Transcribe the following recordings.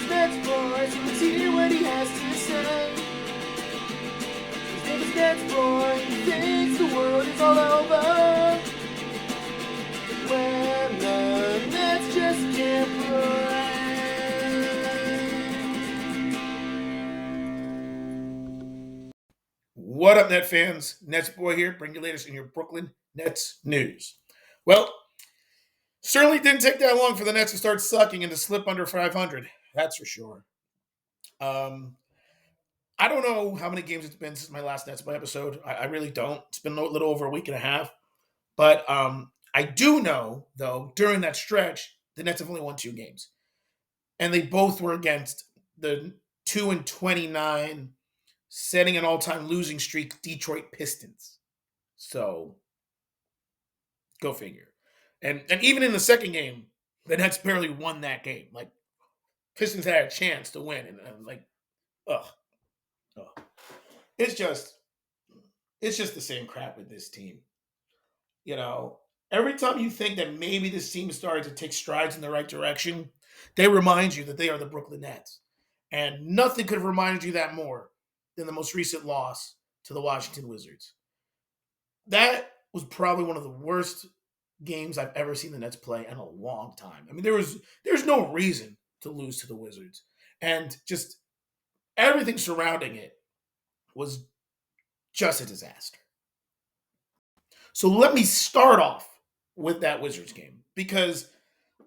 NetsBoy, so let's hear what he has to say. His name is NetsBoy, he thinks the world is all over when the Nets just can't play. What up, Net fans? NetsBoy here, bring you latest in your Brooklyn Nets news. Well, certainly didn't take that long for the Nets to start sucking and to slip under 500. That's for sure. I don't know how many games it's been since my last NetsBoy episode. I really don't. It's been a little over a week and a half. But I do know, though, during that stretch, the Nets have only won 2 games. And they both were against the 2-29, setting an all-time losing streak, Detroit Pistons. So, go figure. And even in the second game, the Nets barely won that game. Like, Pistons had a chance to win. And like, ugh. It's just the same crap with this team. You know, every time you think that maybe this team is starting to take strides in the right direction, they remind you that they are the Brooklyn Nets. And nothing could have reminded you that more than the most recent loss to the Washington Wizards. That was probably one of the worst games I've ever seen the Nets play in a long time. I mean, there's no reason to lose to the Wizards. And just everything surrounding it was just a disaster. So let me start off with that Wizards game because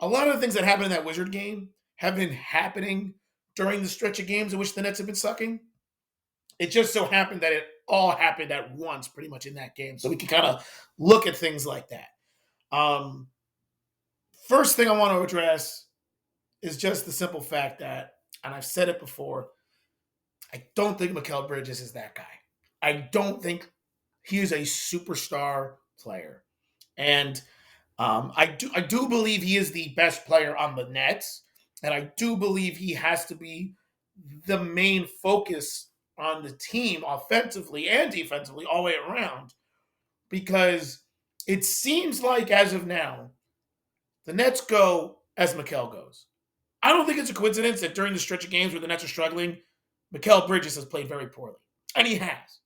a lot of the things that happened in that Wizard game have been happening during the stretch of games in which the Nets have been sucking. It just so happened that it all happened at once pretty much in that game. So we can kind of look at things like that. First thing I want to address is just the simple fact that, and I've said it before, I don't think Mikal Bridges is that guy. I don't think he is a superstar player. And I do believe he is the best player on the Nets. And I do believe he has to be the main focus on the team offensively and defensively all the way around. Because it seems like as of now, the Nets go as Mikal goes. I don't think it's a coincidence that during the stretch of games where the Nets are struggling, Mikal Bridges has played very poorly. And he has.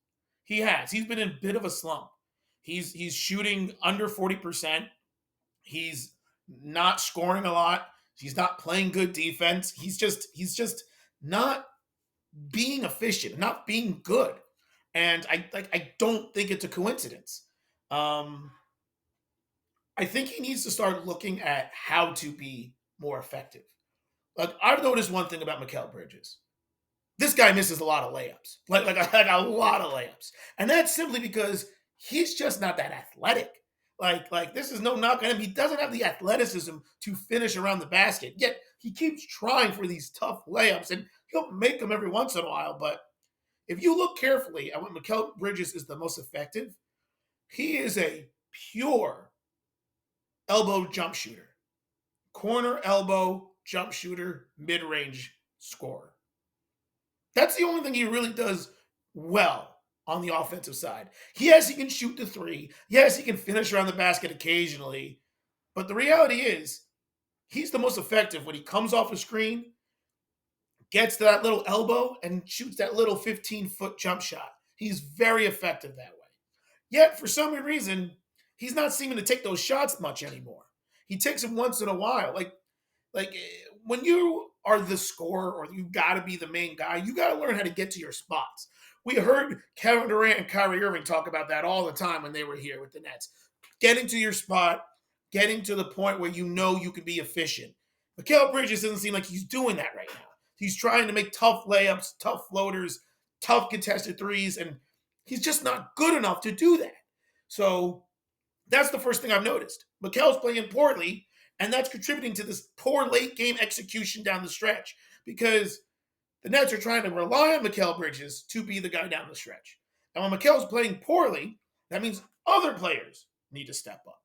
He has. He's been in a bit of a slump. He's shooting under 40%. He's not scoring a lot. He's not playing good defense. He's just not being efficient, not being good. And I don't think it's a coincidence. I think he needs to start looking at how to be more effective. Like I've noticed one thing about Mikal Bridges. This guy misses a lot of layups, like a lot of layups, and that's simply because he's just not that athletic. Like this is no knock on him. He doesn't have the athleticism to finish around the basket. Yet he keeps trying for these tough layups, and he'll make them every once in a while. But if you look carefully at what Mikal Bridges is the most effective, he is a pure elbow jump shooter, corner elbow jump shooter, mid range scorer. That's the only thing he really does well on the offensive side. Yes, he can shoot the three. Yes, he can finish around the basket occasionally. But the reality is, he's the most effective when he comes off a screen, gets to that little elbow, and shoots that little 15-foot jump shot. He's very effective that way. Yet, for some reason, he's not seeming to take those shots much anymore. He takes them once in a while. Like when you are the scorer or you got to be the main guy, you got to learn how to get to your spots. We heard Kevin Durant and Kyrie Irving talk about that all the time when they were here with the Nets. Getting to your spot, getting to the point where you know you can be efficient. Mikal Bridges doesn't seem like he's doing that right now. He's trying to make tough layups, tough floaters, tough contested threes, and he's just not good enough to do that. So that's the first thing I've noticed. Mikal's playing poorly, and that's contributing to this poor late game execution down the stretch because the Nets are trying to rely on Mikal Bridges to be the guy down the stretch. And when Mikal's playing poorly, that means other players need to step up.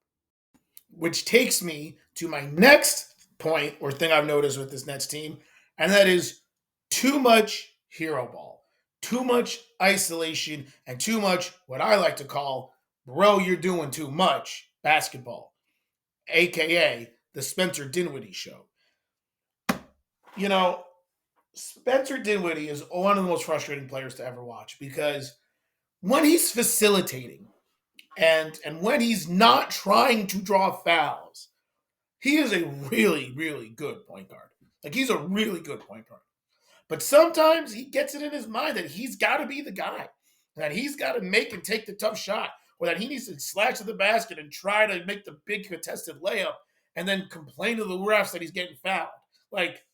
Which takes me to my next point or thing I've noticed with this Nets team, and that is too much hero ball, too much isolation, and too much what I like to call, bro, you're doing too much basketball, aka the Spencer Dinwiddie show. You know, Spencer Dinwiddie is one of the most frustrating players to ever watch because when he's facilitating and when he's not trying to draw fouls, he is a really, really good point guard. Like he's a really good point guard. But sometimes he gets it in his mind that he's got to be the guy, that he's got to make and take the tough shot, or that he needs to slash to the basket and try to make the big contested layup and then complain to the refs that he's getting fouled. Like,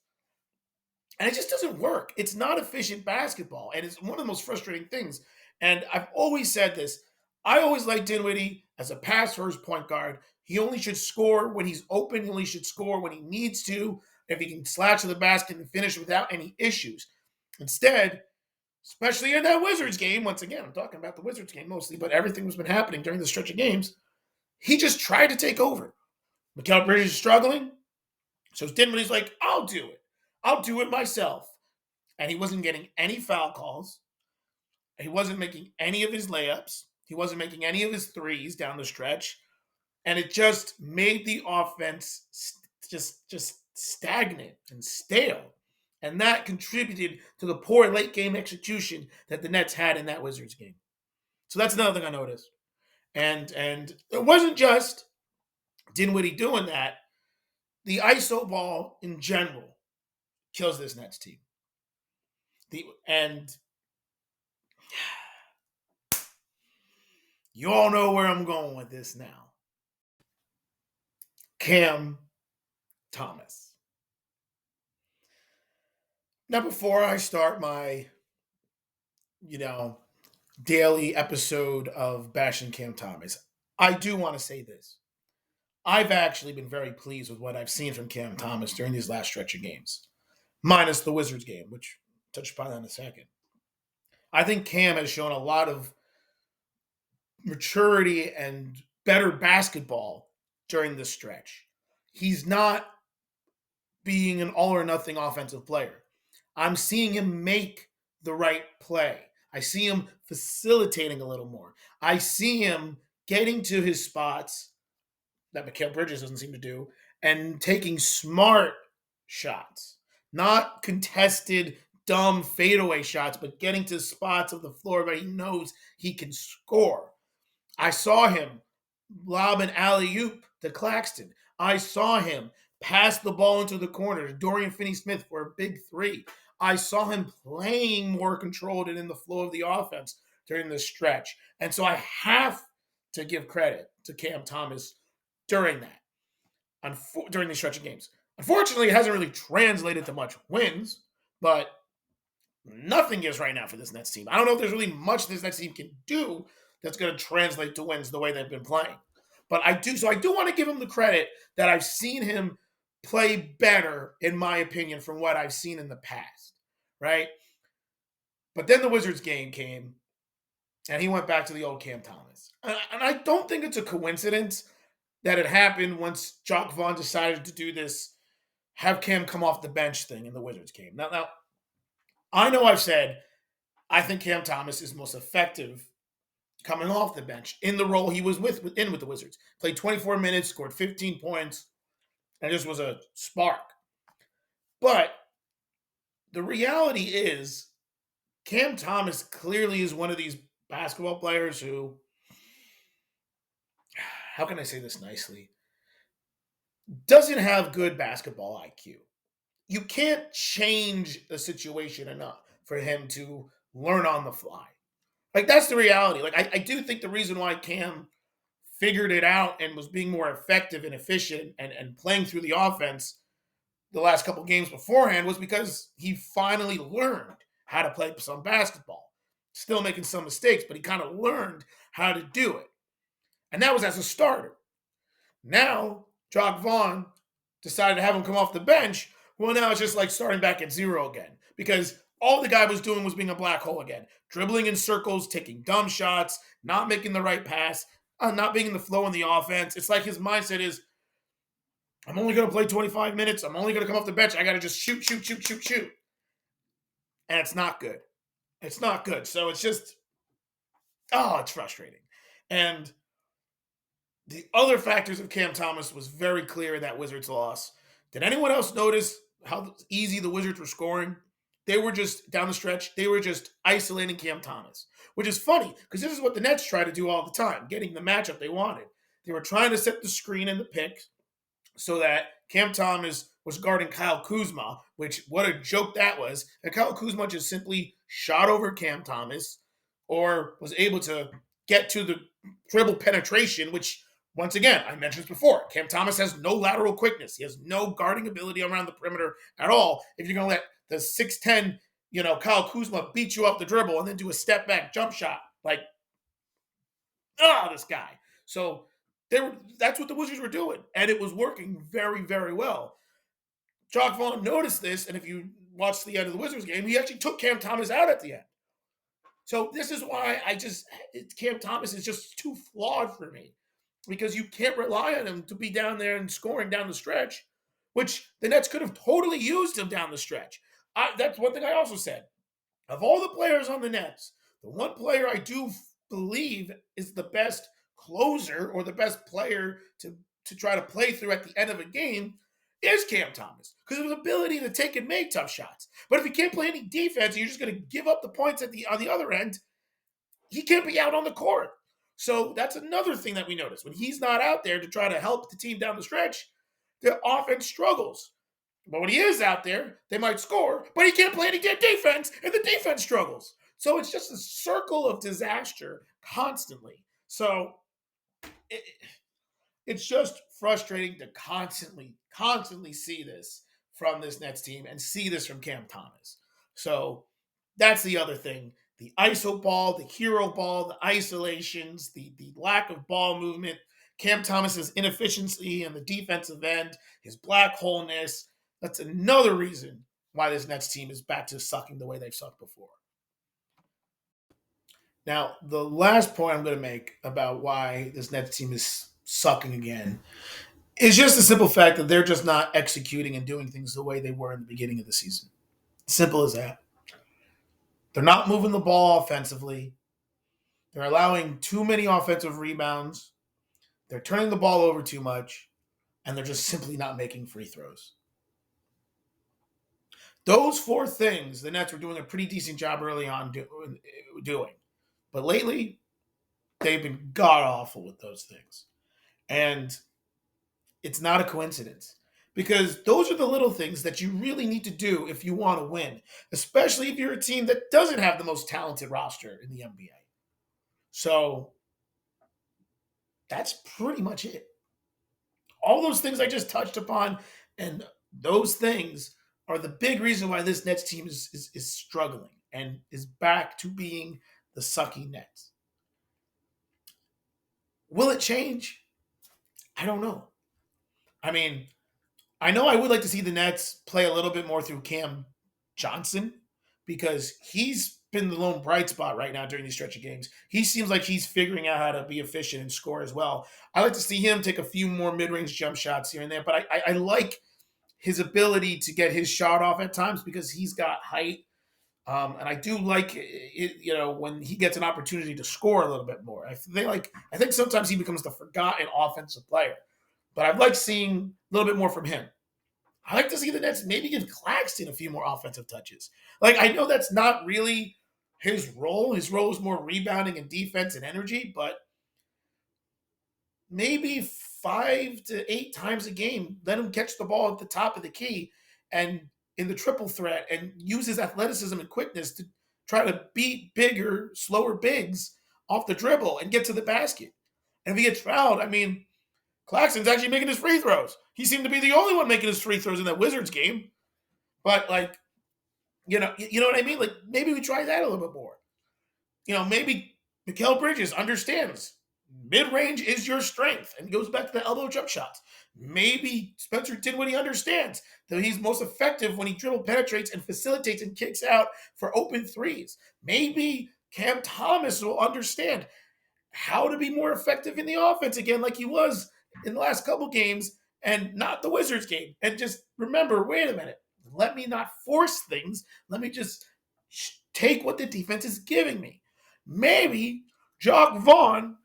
and it just doesn't work. It's not efficient basketball. And it's one of the most frustrating things. And I've always said this. I always like Dinwiddie as a pass first point guard. He only should score when he's open. He only should score when he needs to. If he can slash to the basket and finish without any issues. Instead, especially in that Wizards game, once again, I'm talking about the Wizards game mostly, but everything that's been happening during the stretch of games, he just tried to take over. Mikal Bridges is struggling. So Dinwiddie's like, I'll do it. I'll do it myself. And he wasn't getting any foul calls. He wasn't making any of his layups. He wasn't making any of his threes down the stretch. And it just made the offense just stagnant and stale. And that contributed to the poor late game execution that the Nets had in that Wizards game. So that's another thing I noticed. And it wasn't just Dinwiddie doing that. The ISO ball in general kills this Nets team. And you all know where I'm going with this now. Cam Thomas. Now, before I start my, daily episode of Bashing Cam Thomas, I do want to say this. I've actually been very pleased with what I've seen from Cam Thomas during these last stretch of games, minus the Wizards game, which I'll touch upon that in a second. I think Cam has shown a lot of maturity and better basketball during this stretch. He's not being an all or nothing offensive player. I'm seeing him make the right play. I see him facilitating a little more. I see him getting to his spots that Mikal Bridges doesn't seem to do and taking smart shots, not contested, dumb fadeaway shots, but getting to spots of the floor where he knows he can score. I saw him lob an alley-oop to Claxton. I saw him pass the ball into the corner to Dorian Finney-Smith for a big three. I saw him playing more controlled and in the flow of the offense during this stretch. And so I have to give credit to Cam Thomas during that, during these stretch of games. Unfortunately, it hasn't really translated to much wins, but nothing is right now for this Nets team. I don't know if there's really much this Nets team can do that's going to translate to wins the way they've been playing. But I do want to give him the credit that I've seen him play better, in my opinion, from what I've seen in the past, right? But then the Wizards game came, and he went back to the old Cam Thomas. And I don't think it's a coincidence that it happened once Jock Vaughn decided to do this have Cam come off the bench thing in the Wizards game. Now, I know I've said I think Cam Thomas is most effective coming off the bench in the role he was with the Wizards. Played 24 minutes, scored 15 points, and just was a spark. But the reality is Cam Thomas clearly is one of these basketball players who, how can I say this nicely, doesn't have good basketball IQ. You can't change the situation enough for him to learn on the fly. Like, that's the reality. Like, I do think the reason why Cam figured it out and was being more effective and efficient and playing through the offense the last couple games beforehand was because he finally learned how to play some basketball. Still making some mistakes, but he kind of learned how to do it. And that was as a starter. Now, Jock Vaughn decided to have him come off the bench. Well, now it's just like starting back at zero again because all the guy was doing was being a black hole again, dribbling in circles, taking dumb shots, not making the right pass, not being in the flow in the offense. It's like his mindset is, I'm only going to play 25 minutes. I'm only going to come off the bench. I got to just shoot. And it's not good. It's not good. So it's just, it's frustrating. And the other factors of Cam Thomas was very clear in that Wizards loss. Did anyone else notice how easy the Wizards were scoring? they were just down the stretch, they were just isolating Cam Thomas, which is funny because this is what the Nets try to do all the time, getting the matchup they wanted. They were trying to set the screen and the pick so that Cam Thomas was guarding Kyle Kuzma, which what a joke that was. And Kyle Kuzma just simply shot over Cam Thomas or was able to get to the dribble penetration, which once again, I mentioned this before. Cam Thomas has no lateral quickness. He has no guarding ability around the perimeter at all. If you're going to let the 6'10, Kyle Kuzma beat you off the dribble and then do a step back jump shot, like, this guy. So that's what the Wizards were doing, and it was working very, very well. Jock Vaughn noticed this, and if you watch the end of the Wizards game, he actually took Cam Thomas out at the end. So this is why Cam Thomas is just too flawed for me, because you can't rely on him to be down there and scoring down the stretch, which the Nets could have totally used him down the stretch. That's one thing I also said. Of all the players on the Nets, the one player I do believe is the best closer or the best player to try to play through at the end of a game is Cam Thomas, because of his ability to take and make tough shots. But if he can't play any defense and you're just going to give up the points on the other end, he can't be out on the court. So that's another thing that we notice. When he's not out there to try to help the team down the stretch, the offense struggles. But when he is out there, they might score, but he can't play any defense, and the defense struggles. So it's just a circle of disaster constantly. So it's just frustrating to constantly see this from this Nets team and see this from Cam Thomas. So that's the other thing. The ISO ball, the hero ball, the isolations, the lack of ball movement, Cam Thomas's inefficiency in the defensive end, his black holeness. That's another reason why this Nets team is back to sucking the way they've sucked before. Now, the last point I'm going to make about why this Nets team is sucking again is just the simple fact that they're just not executing and doing things the way they were in the beginning of the season. Simple as that. They're not moving the ball offensively. They're allowing too many offensive rebounds. They're turning the ball over too much. And they're just simply not making free throws. Those four things, the Nets were doing a pretty decent job early on doing. But lately, they've been god-awful with those things. And it's not a coincidence. Because those are the little things that you really need to do if you want to win, especially if you're a team that doesn't have the most talented roster in the NBA. So that's pretty much it. All those things I just touched upon, and those things are the big reason why this Nets team is struggling and is back to being the sucky Nets. Will it change? I don't know. I mean, I know I would like to see the Nets play a little bit more through Cam Johnson, because he's been the lone bright spot right now during these stretch of games. He seems like he's figuring out how to be efficient and score as well. I like to see him take a few more mid-range jump shots here and there, but I like his ability to get his shot off at times because he's got height. And I do like it, when he gets an opportunity to score a little bit more. I think sometimes he becomes the forgotten offensive player. But I'd like seeing a little bit more from him. I like to see the Nets maybe give Claxton a few more offensive touches. Like, I know that's not really his role. His role is more rebounding and defense and energy, but maybe 5 to 8 times a game, let him catch the ball at the top of the key and in the triple threat and use his athleticism and quickness to try to beat bigger, slower bigs off the dribble and get to the basket. And if he gets fouled, Claxton's actually making his free throws. He seemed to be the only one making his free throws in that Wizards game. But, you know what I mean? Like, maybe we try that a little bit more. Maybe Mikal Bridges understands mid-range is your strength and goes back to the elbow jump shots. Maybe Spencer Dinwiddie understands that he's most effective when he dribble penetrates and facilitates and kicks out for open threes. Maybe Cam Thomas will understand how to be more effective in the offense again like he was in the last couple games and not the Wizards game. And just remember, wait a minute, let me not force things. Let me just take what the defense is giving me. Maybe Jock Vaughn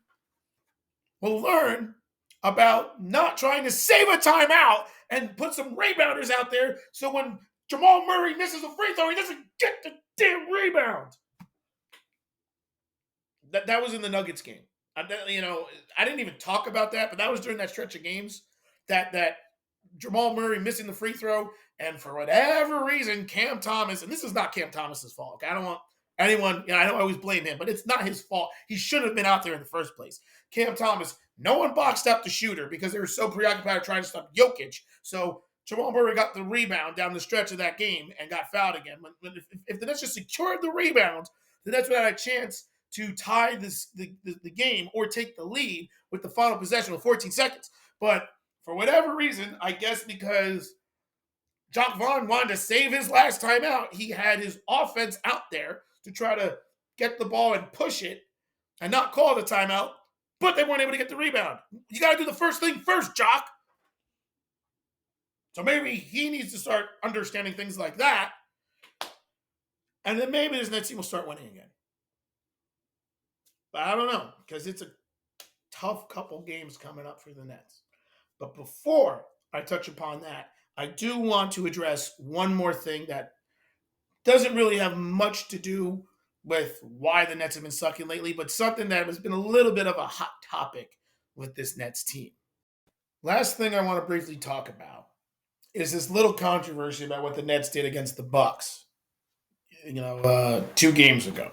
will learn about not trying to save a timeout and put some rebounders out there so when Jamal Murray misses a free throw. He doesn't get the damn rebound. That was in the Nuggets game. I didn't even talk about that, but that was during that stretch of games that Jamal Murray missing the free throw, and for whatever reason, Cam Thomas, and this is not Cam Thomas's fault. Okay? I don't want anyone, I don't always blame him, but it's not his fault. He shouldn't have been out there in the first place. Cam Thomas, no one boxed up the shooter because they were so preoccupied trying to stop Jokic. So Jamal Murray got the rebound down the stretch of that game and got fouled again. If the Nets just secured the rebound, the Nets would have had a chance to tie the game or take the lead with the final possession with 14 seconds. But for whatever reason, I guess because Jacque Vaughn wanted to save his last time out, he had his offense out there to try to get the ball and push it and not call the timeout, but they weren't able to get the rebound. You got to do the first thing first, Jock. So maybe he needs to start understanding things like that, and then maybe this Nets team will start winning again. But I don't know, because it's a tough couple games coming up for the Nets. But before I touch upon that, I do want to address one more thing that doesn't really have much to do with why the Nets have been sucking lately, but something that has been a little bit of a hot topic with this Nets team. Last thing I want to briefly talk about is this little controversy about what the Nets did against the Bucks, 2 games ago.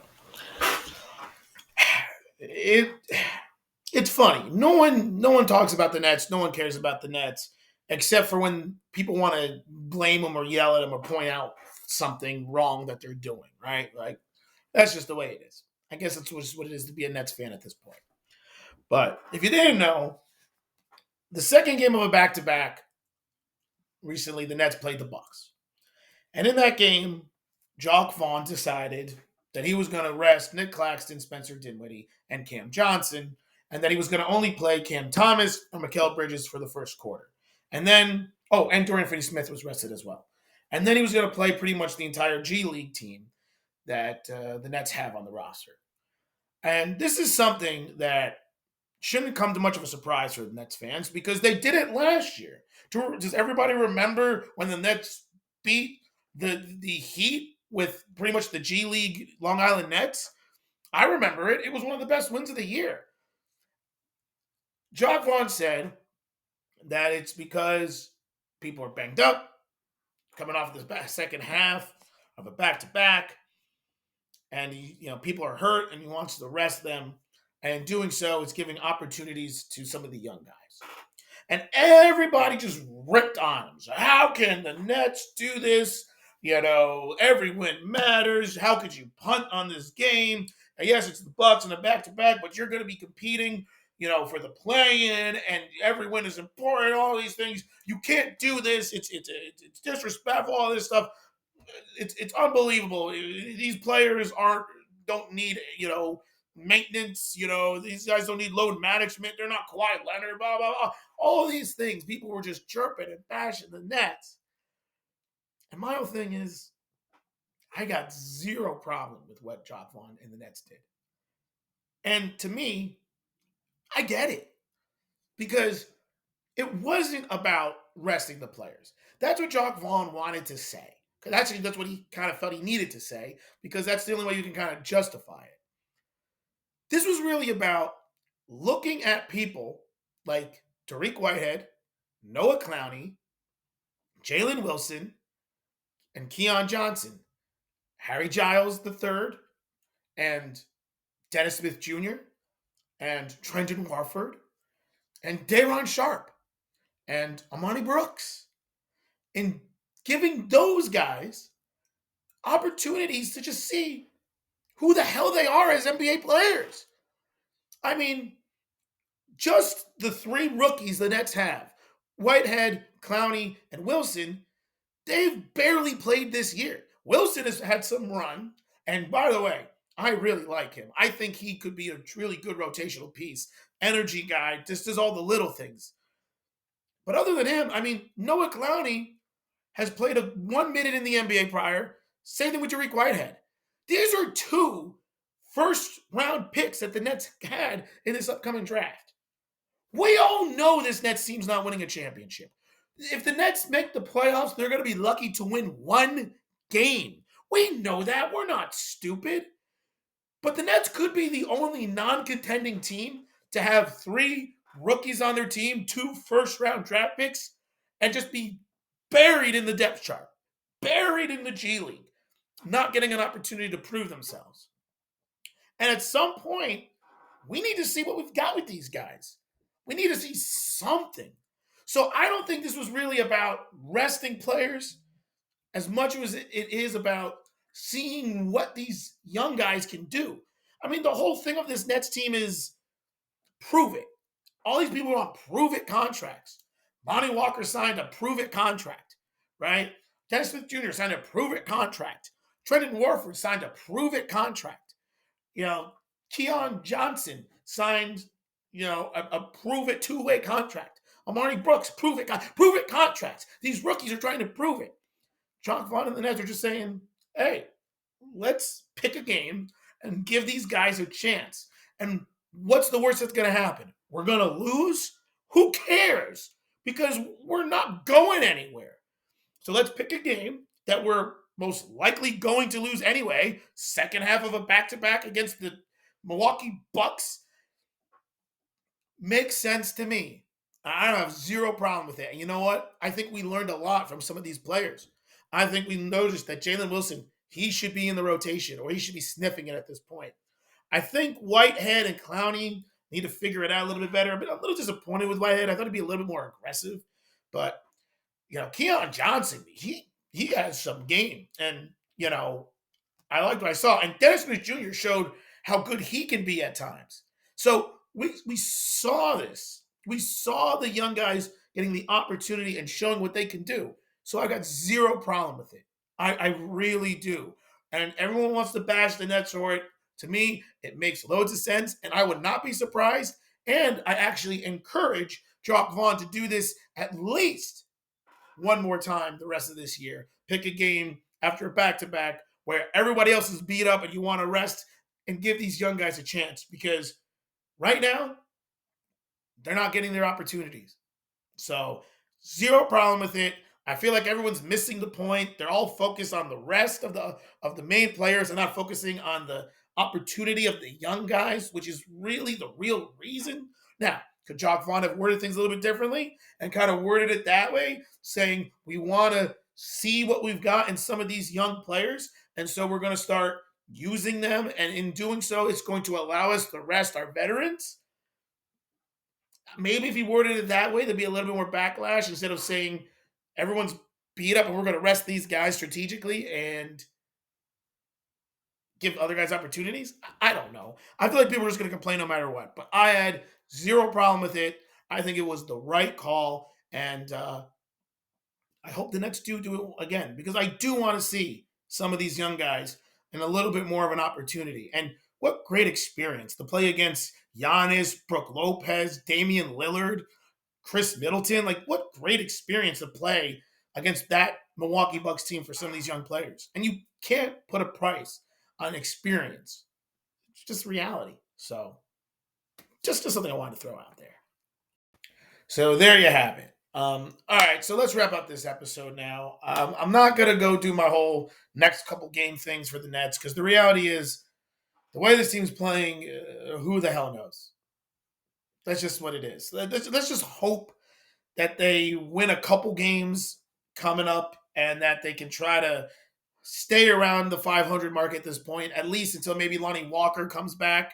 It's funny. No one talks about the Nets. No one cares about the Nets, except for when people want to blame them or yell at them or point out something wrong that they're doing, right? Like, that's just the way it is. I guess that's just what it is to be a Nets fan at this point. But if you didn't know, the second game of a back-to-back, recently the Nets played the Bucks. And in that game, Jacque Vaughn decided that he was going to rest Nick Claxton, Spencer Dinwiddie, and Cam Johnson, and that he was going to only play Cam Thomas or Mikal Bridges for the first quarter. And then, and Dorian Finney-Smith was rested as well. And then he was going to play pretty much the entire G League team that the Nets have on the roster. And this is something that shouldn't come to much of a surprise for the Nets fans because they did it last year. Does everybody remember when the Nets beat the Heat with pretty much the G League Long Island Nets? I remember it. It was one of the best wins of the year. Jacque Vaughn said that it's because people are banged up, coming off this second half of a back-to-back, and people are hurt, and he wants to rest them. And in doing so, it's giving opportunities to some of the young guys. And everybody just ripped on him. So how can the Nets do this? Every win matters. How could you punt on this game? And yes, it's the Bucks and the back-to-back, but you're going to be competing, for the play-in, and every win is important, all these things. You can't do this. It's disrespectful, all this stuff. It's unbelievable. These players don't need, maintenance. These guys don't need load management. They're not Kawhi Leonard, blah, blah, blah. All these things. People were just chirping and bashing the Nets. And my whole thing is, I got zero problem with what Jacque Vaughn and the Nets did. And to me, I get it. Because it wasn't about resting the players. That's what Jacque Vaughn wanted to say. Because that's what he kind of felt he needed to say. Because that's the only way you can kind of justify it. This was really about looking at people like Tariq Whitehead, Noah Clowney, Jalen Wilson, and Keon Johnson, Harry Giles III, and Dennis Smith Jr., and Trenton Warford, and Day'Ron Sharpe, and Amani Brooks, and giving those guys opportunities to just see who the hell they are as NBA players. I mean, just the 3 rookies the Nets have, Whitehead, Clowney, and Wilson, they've barely played this year. Wilson has had some run, and by the way, I really like him. I think he could be a really good rotational piece. Energy guy, just does all the little things. But other than him, I mean, Noah Clowney has played 1 minute in the NBA prior. Same thing with Tariq Whitehead. These are 2 first-round picks that the Nets had in this upcoming draft. We all know this Nets team's not winning a championship. If the Nets make the playoffs, they're going to be lucky to win one game. We know that. We're not stupid. But the Nets could be the only non contending team to have three rookies on their team, two first round draft picks, and just be buried in the depth chart, buried in the G League, not getting an opportunity to prove themselves. And at some point, we need to see what we've got with these guys. We need to see something. So I don't think this was really about resting players as much as it is about seeing what these young guys can do. I mean, the whole thing of this Nets team is prove it. All these people are on prove it contracts. Lonnie Walker signed a prove it contract, right? Dennis Smith Jr. signed a prove it contract. Trenton Warford signed a prove it contract. You know, Keon Johnson signed, a prove it two-way contract. Amari Brooks, prove it contracts. These rookies are trying to prove it. John Vaughn and the Nets are just saying, hey, let's pick a game and give these guys a chance. And what's the worst that's going to happen? We're going to lose? Who cares? Because we're not going anywhere. So let's pick a game that we're most likely going to lose anyway. Second half of a back-to-back against the Milwaukee Bucks makes sense to me. I don't have zero problem with it. And you know what? I think we learned a lot from some of these players. I think we noticed that Jalen Wilson, he should be in the rotation or he should be sniffing it at this point. I think Whitehead and Clowney need to figure it out a little bit better. But I'm a little disappointed with Whitehead. I thought he'd be a little bit more aggressive. But, Keon Johnson, he has some game. And, I liked what I saw. And Dennis Smith Jr. showed how good he can be at times. So we saw this. We saw the young guys getting the opportunity and showing what they can do. So I got zero problem with it. I really do. And everyone wants to bash the Nets for it. To me, it makes loads of sense, and I would not be surprised. And I actually encourage Jacques Vaughn to do this at least one more time the rest of this year. Pick a game after a back-to-back where everybody else is beat up and you want to rest and give these young guys a chance because right now, they're not getting their opportunities. So, zero problem with it. I feel like everyone's missing the point. They're all focused on the rest of the main players and not focusing on the opportunity of the young guys, which is really the real reason. Now, could Jacques Vaughn have worded things a little bit differently and kind of worded it that way, saying we want to see what we've got in some of these young players, and so we're going to start using them, and in doing so, it's going to allow us to rest our veterans? Maybe if he worded it that way, there'd be a little bit more backlash instead of saying everyone's beat up and we're going to rest these guys strategically and give other guys opportunities. I don't know. I feel like people are just going to complain no matter what. But I had zero problem with it. I think it was the right call. And I hope the Nets do it again because I do want to see some of these young guys and a little bit more of an opportunity. And what great experience to play against Giannis, Brooke Lopez, Damian Lillard, Chris Middleton. Like, what great experience to play against that Milwaukee Bucks team for some of these young players. And you can't put a price on experience. It's just reality. So, just something I wanted to throw out there. So, there you have it. All right, so let's wrap up this episode now. I'm not going to go do my whole next couple game things for the Nets because the reality is the way this team's playing, who the hell knows? That's just what it is. Let's just hope that they win a couple games coming up and that they can try to stay around the 500 mark at this point, at least until maybe Lonnie Walker comes back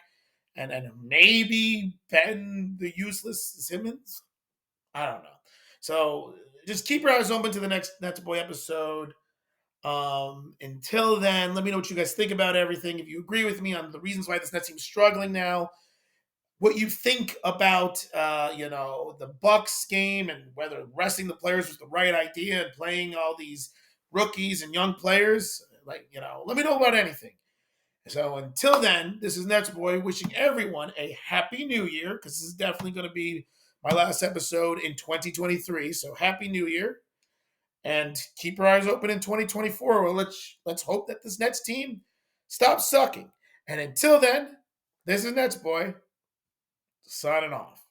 and maybe Ben the useless Simmons. I don't know. So just keep your eyes open to the next NetsBoy episode. Until then, let me know what you guys think about everything. If you agree with me on the reasons why this Nets team's struggling now, what you think about the Bucks game and whether resting the players was the right idea and playing all these rookies and young players. Let me know about anything. So until then, this is NetsBoy wishing everyone a happy new year because this is definitely going to be my last episode in 2023. So happy new year. And keep your eyes open in 2024. Well, let's hope that this Nets team stops sucking. And until then, this is NetsBoy signing off.